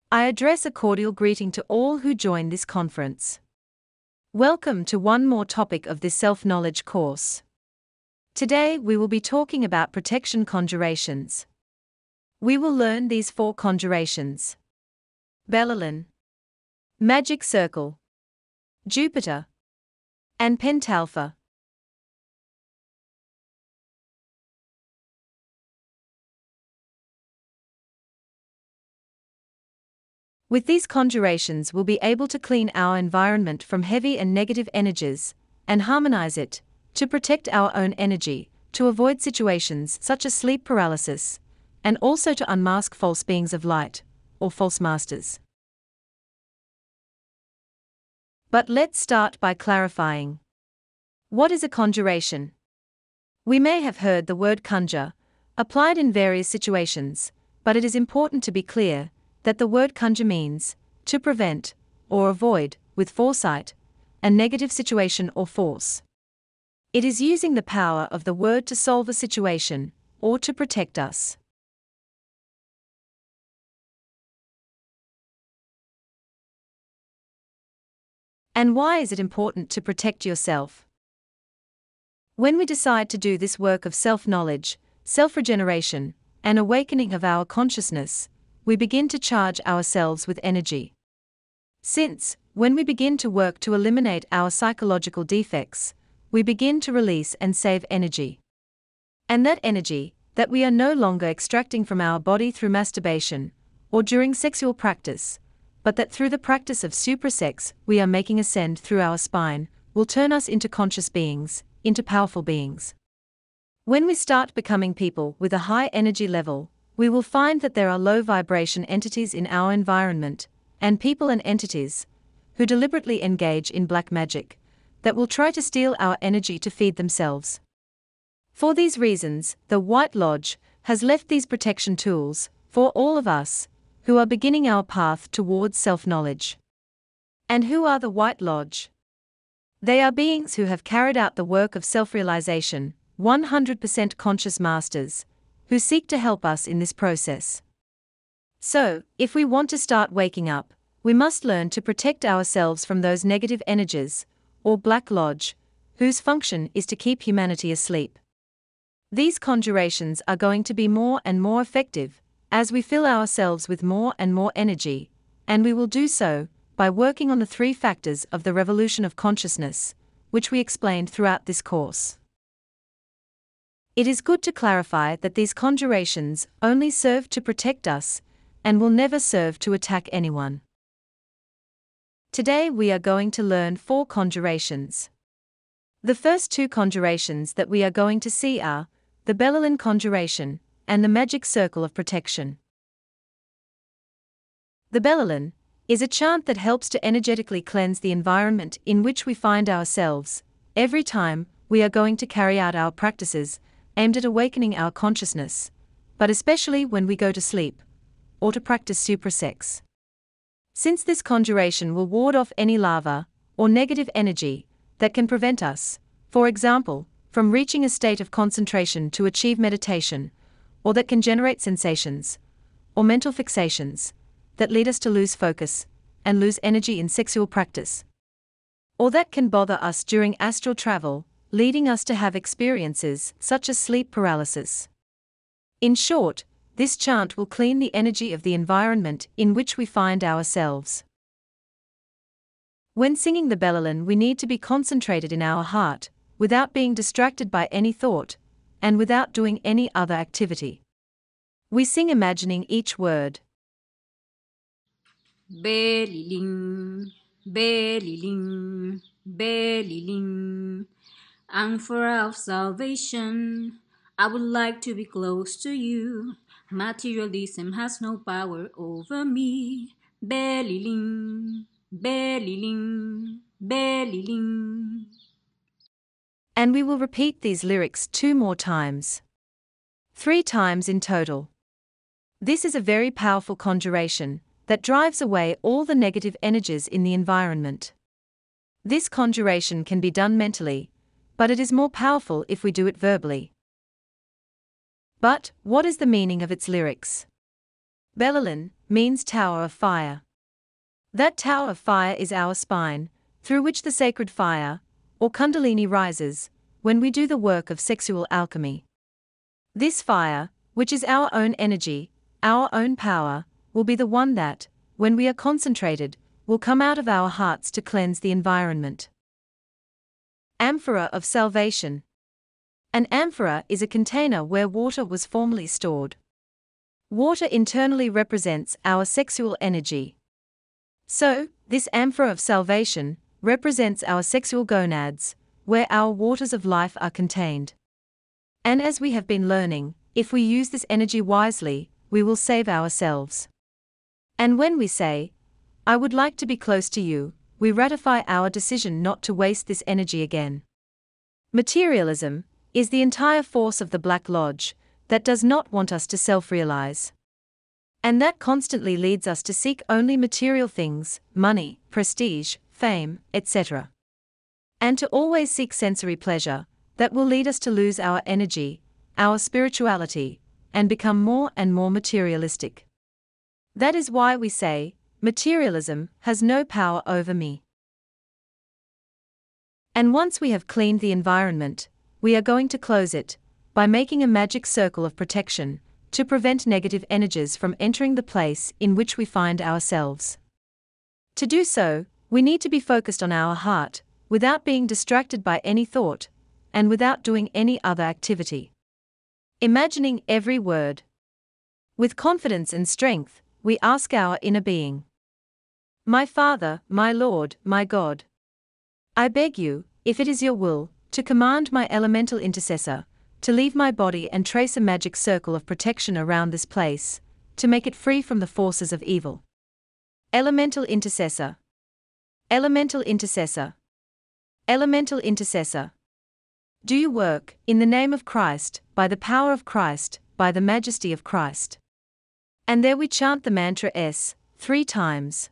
I address a cordial greeting to all who join this conference. Welcome to one more topic of this self-knowledge course. Today we will be talking about protection conjurations. We will learn these 4 conjurations: Bellalin, Magic Circle, Jupiter, and Pentalpha. With these conjurations we'll be able to clean our environment from heavy and negative energies, and harmonize it, to protect our own energy, to avoid situations such as sleep paralysis, and also to unmask false beings of light, or false masters. But let's start by clarifying. What is a conjuration? We may have heard the word conjure, applied in various situations, but it is important to be clear that the word conjure means to prevent, or avoid, with foresight, a negative situation or force. It is using the power of the word to solve a situation, or to protect us. And why is it important to protect yourself? When we decide to do this work of self-knowledge, self-regeneration, and awakening of our consciousness, we begin to charge ourselves with energy. Since, when we begin to work to eliminate our psychological defects, we begin to release and save energy. And that energy, that we are no longer extracting from our body through masturbation, or during sexual practice, but that through the practice of suprasex we are making ascend through our spine, will turn us into conscious beings, into powerful beings. When we start becoming people with a high energy level, we will find that there are low vibration entities in our environment, and people and entities, who deliberately engage in black magic, that will try to steal our energy to feed themselves. For these reasons, the White Lodge has left these protection tools for all of us who are beginning our path towards self-knowledge. And who are the White Lodge? They are beings who have carried out the work of self-realization, 100% conscious masters, who seek to help us in this process. So, if we want to start waking up, we must learn to protect ourselves from those negative energies, or Black Lodge, whose function is to keep humanity asleep. These conjurations are going to be more and more effective, as we fill ourselves with more and more energy, and we will do so by working on the 3 factors of the revolution of consciousness, which we explained throughout this course. It is good to clarify that these conjurations only serve to protect us, and will never serve to attack anyone. Today we are going to learn 4 conjurations. The first 2 conjurations that we are going to see are the Bellalin conjuration and the Magic Circle of Protection. The Bellalin is a chant that helps to energetically cleanse the environment in which we find ourselves, every time we are going to carry out our practices aimed at awakening our consciousness, but especially when we go to sleep, or to practice suprasex. Since this conjuration will ward off any lava, or negative energy, that can prevent us, for example, from reaching a state of concentration to achieve meditation, or that can generate sensations, or mental fixations, that lead us to lose focus, and lose energy in sexual practice, or that can bother us during astral travel, leading us to have experiences such as sleep paralysis. In short, this chant will clean the energy of the environment in which we find ourselves. When singing the Bellalin, we need to be concentrated in our heart, without being distracted by any thought, and without doing any other activity. We sing imagining each word. Beliling, beliling, beliling. Anchor of salvation, I would like to be close to you. Materialism has no power over me. Beliling, beliling, beliling. And we will repeat these lyrics 2 more times. 3 times in total. This is a very powerful conjuration that drives away all the negative energies in the environment. This conjuration can be done mentally, but it is more powerful if we do it verbally. But, what is the meaning of its lyrics? Bellalin means tower of fire. That tower of fire is our spine, through which the sacred fire, or Kundalini, rises when we do the work of sexual alchemy. This fire, which is our own energy, our own power, will be the one that, when we are concentrated, will come out of our hearts to cleanse the environment. Amphora of salvation. An amphora is a container where water was formerly stored. Water internally represents our sexual energy. So, this amphora of salvation represents our sexual gonads, where our waters of life are contained. And as we have been learning, if we use this energy wisely, we will save ourselves. And when we say, "I would like to be close to you," we ratify our decision not to waste this energy again. Materialism is the entire force of the Black Lodge that does not want us to self-realize. And that constantly leads us to seek only material things, money, prestige, fame, etc. And to always seek sensory pleasure that will lead us to lose our energy, our spirituality, and become more and more materialistic. That is why we say, materialism has no power over me. And once we have cleaned the environment, we are going to close it by making a magic circle of protection to prevent negative energies from entering the place in which we find ourselves. To do so, we need to be focused on our heart, without being distracted by any thought, and without doing any other activity. Imagining every word. With confidence and strength, we ask our inner being, "My Father, my Lord, my God, I beg you, if it is your will, to command my elemental intercessor to leave my body and trace a magic circle of protection around this place, to make it free from the forces of evil." Elemental intercessor. Elemental intercessor. Elemental intercessor. Do you work, in the name of Christ, by the power of Christ, by the majesty of Christ. And there we chant the mantra S 3 times.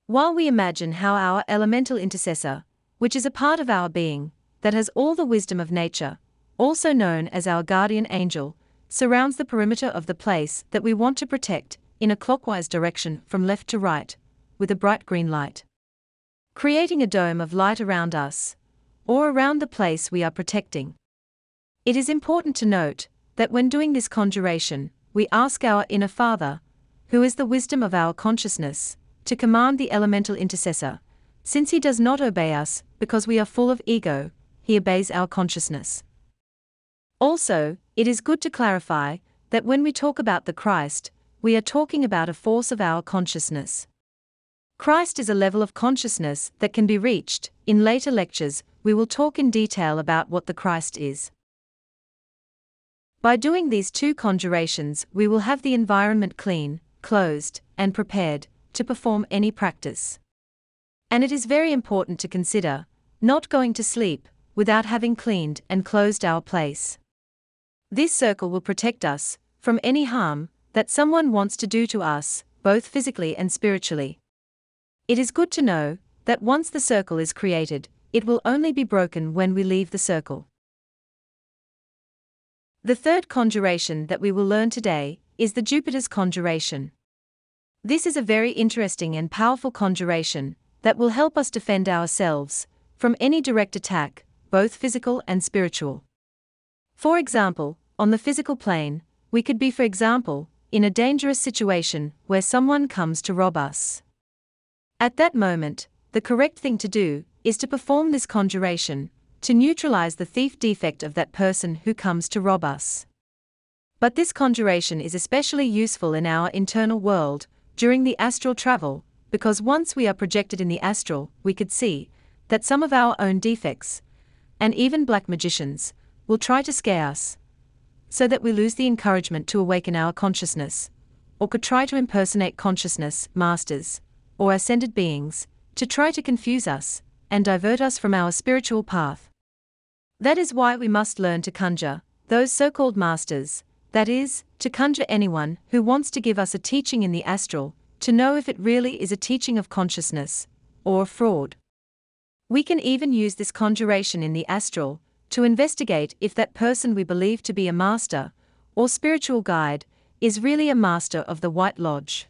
While we imagine how our elemental intercessor, which is a part of our being, that has all the wisdom of nature, also known as our guardian angel, surrounds the perimeter of the place that we want to protect, in a clockwise direction from left to right, with a bright green light, creating a dome of light around us, or around the place we are protecting. It is important to note that when doing this conjuration, we ask our inner Father, who is the wisdom of our consciousness, to command the elemental intercessor. Since he does not obey us because we are full of ego, he obeys our consciousness. Also, it is good to clarify that when we talk about the Christ, we are talking about a force of our consciousness. Christ is a level of consciousness that can be reached. In later lectures, we will talk in detail about what the Christ is. By doing these 2 conjurations, we will have the environment clean, closed, and prepared to perform any practice. And it is very important to consider not going to sleep without having cleaned and closed our place. This circle will protect us from any harm that someone wants to do to us, both physically and spiritually. It is good to know that once the circle is created, it will only be broken when we leave the circle. The third conjuration that we will learn today is the Jupiter's conjuration. This is a very interesting and powerful conjuration that will help us defend ourselves from any direct attack, both physical and spiritual. For example, on the physical plane, we could be, for example, in a dangerous situation where someone comes to rob us. At that moment, the correct thing to do is to perform this conjuration to neutralize the thief defect of that person who comes to rob us. But this conjuration is especially useful in our internal world during the astral travel, because once we are projected in the astral, we could see that some of our own defects, and even black magicians, will try to scare us, so that we lose the encouragement to awaken our consciousness, or could try to impersonate consciousness, masters, or ascended beings, to try to confuse us and divert us from our spiritual path. That is why we must learn to conjure those so-called masters that is, to conjure anyone who wants to give us a teaching in the astral, to know if it really is a teaching of consciousness, or a fraud. We can even use this conjuration in the astral, to investigate if that person we believe to be a master, or spiritual guide, is really a master of the White Lodge.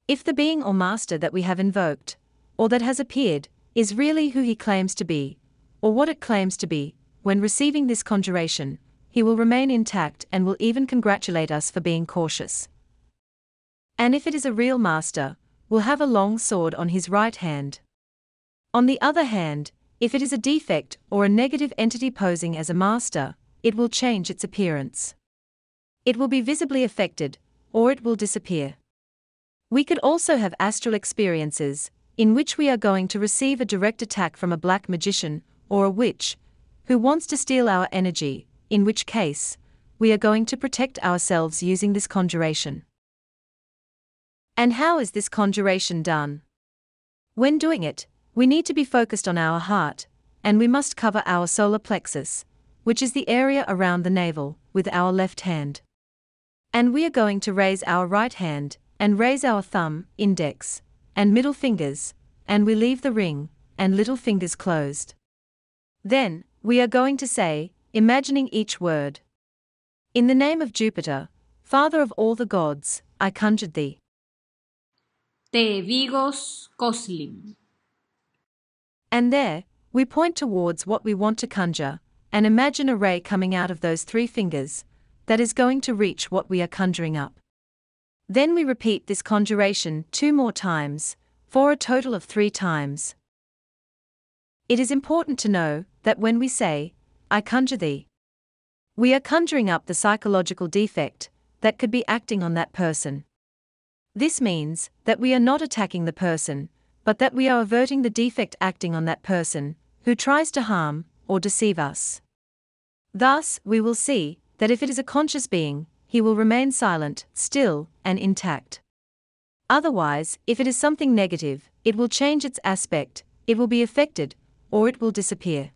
If the being or master that we have invoked, or that has appeared, is really who he claims to be, or what it claims to be, when receiving this conjuration, he will remain intact and will even congratulate us for being cautious. And if it is a real master, will have a long sword on his right hand. On the other hand, if it is a defect or a negative entity posing as a master, it will change its appearance. It will be visibly affected, or it will disappear. We could also have astral experiences, in which we are going to receive a direct attack from a black magician, or a witch, who wants to steal our energy, in which case, we are going to protect ourselves using this conjuration. And how is this conjuration done? When doing it, we need to be focused on our heart, and we must cover our solar plexus, which is the area around the navel, with our left hand. And we are going to raise our right hand, and raise our thumb, index, and middle fingers, and we leave the ring and little fingers closed. Then, we are going to say, imagining each word. In the name of Jupiter, Father of all the gods, I conjured thee. Te vigos coslim. And there, we point towards what we want to conjure, and imagine a ray coming out of those 3 fingers, that is going to reach what we are conjuring up. Then we repeat this conjuration 2 more times, for a total of 3 times. It is important to know that when we say, I conjure thee, we are conjuring up the psychological defect that could be acting on that person. This means that we are not attacking the person, but that we are averting the defect acting on that person, who tries to harm or deceive us. Thus, we will see that if it is a conscious being, he will remain silent, still, and intact. Otherwise, if it is something negative, it will change its aspect, it will be affected, or it will disappear.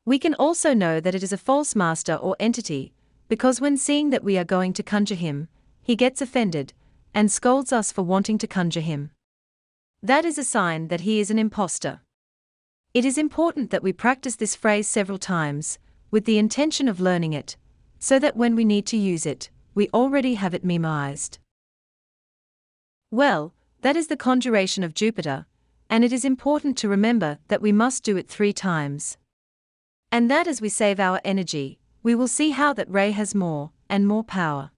We can also know that it is a false master or entity, because when seeing that we are going to conjure him, he gets offended, and scolds us for wanting to conjure him. That is a sign that he is an impostor. It is important that we practice this phrase several times, with the intention of learning it, so that when we need to use it, we already have it memorized. Well, that is the conjuration of Jupiter, and it is important to remember that we must do it 3 times. And that as we save our energy, we will see how that ray has more and more power.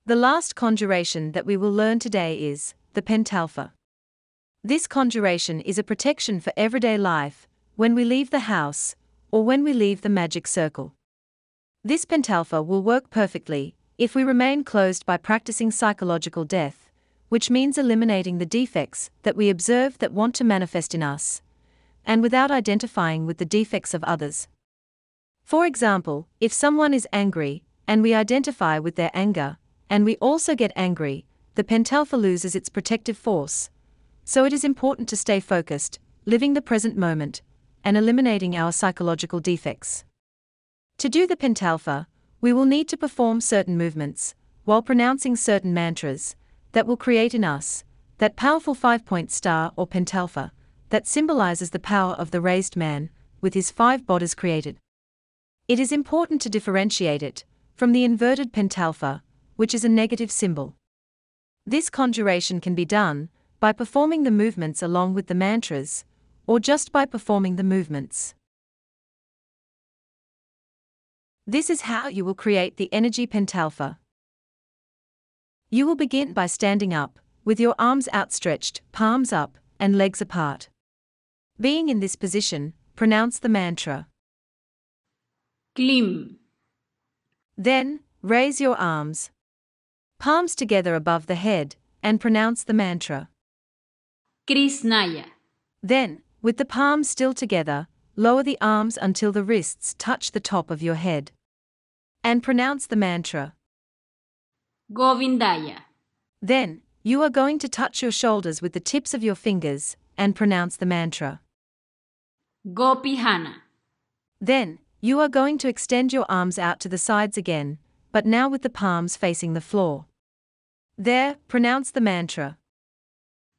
The last conjuration that we will learn today is the pentalpha. This conjuration is a protection for everyday life, when we leave the house, or when we leave the magic circle. This pentalpha will work perfectly if we remain closed by practicing psychological death, which means eliminating the defects that we observe that want to manifest in us, and without identifying with the defects of others. For example, if someone is angry, and we identify with their anger, and we also get angry, the pentalpha loses its protective force. So it is important to stay focused, living the present moment, and eliminating our psychological defects. To do the pentalpha, we will need to perform certain movements, while pronouncing certain mantras, that will create in us that powerful 5-point star or pentalpha, that symbolizes the power of the raised man, with his 5 bodies created. It is important to differentiate it from the inverted pentalpha, which is a negative symbol. This conjuration can be done by performing the movements along with the mantras, or just by performing the movements. This is how you will create the energy pentalpha. You will begin by standing up, with your arms outstretched, palms up, and legs apart. Being in this position, pronounce the mantra. Klim. Then, raise your arms, palms together above the head, and pronounce the mantra. Krishnaya. Then, with the palms still together, lower the arms until the wrists touch the top of your head. And pronounce the mantra. Govindaya. Then, you are going to touch your shoulders with the tips of your fingers, and pronounce the mantra. Gopihana. Then, You are going to extend your arms out to the sides again, but now with the palms facing the floor. There, pronounce the mantra.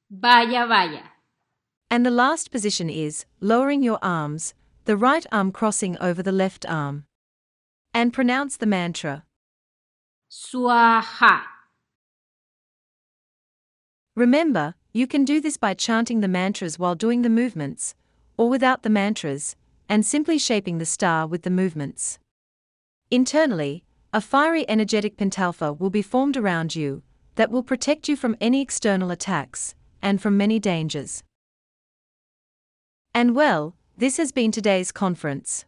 Vaya, vaya. And the last position is lowering your arms, the right arm crossing over the left arm. And pronounce the mantra. Swaha. Remember, you can do this by chanting the mantras while doing the movements, or without the mantras, and simply shaping the star with the movements. Internally, a fiery energetic pentalpha will be formed around you that will protect you from any external attacks and from many dangers. And well, this has been today's conference.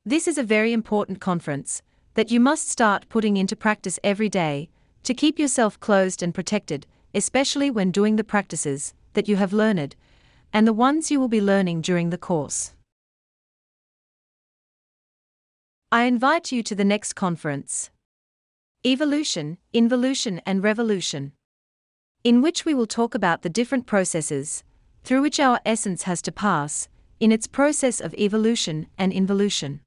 This is a very important conference that you must start putting into practice every day to keep yourself closed and protected, especially when doing the practices that you have learned and the ones you will be learning during the course. I invite you to the next conference, Evolution, Involution and Revolution, in which we will talk about the different processes through which our essence has to pass in its process of evolution and involution.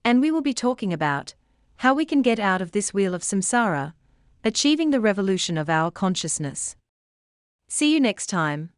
And we will be talking about how we can get out of this wheel of samsara, achieving the revolution of our consciousness. See you next time.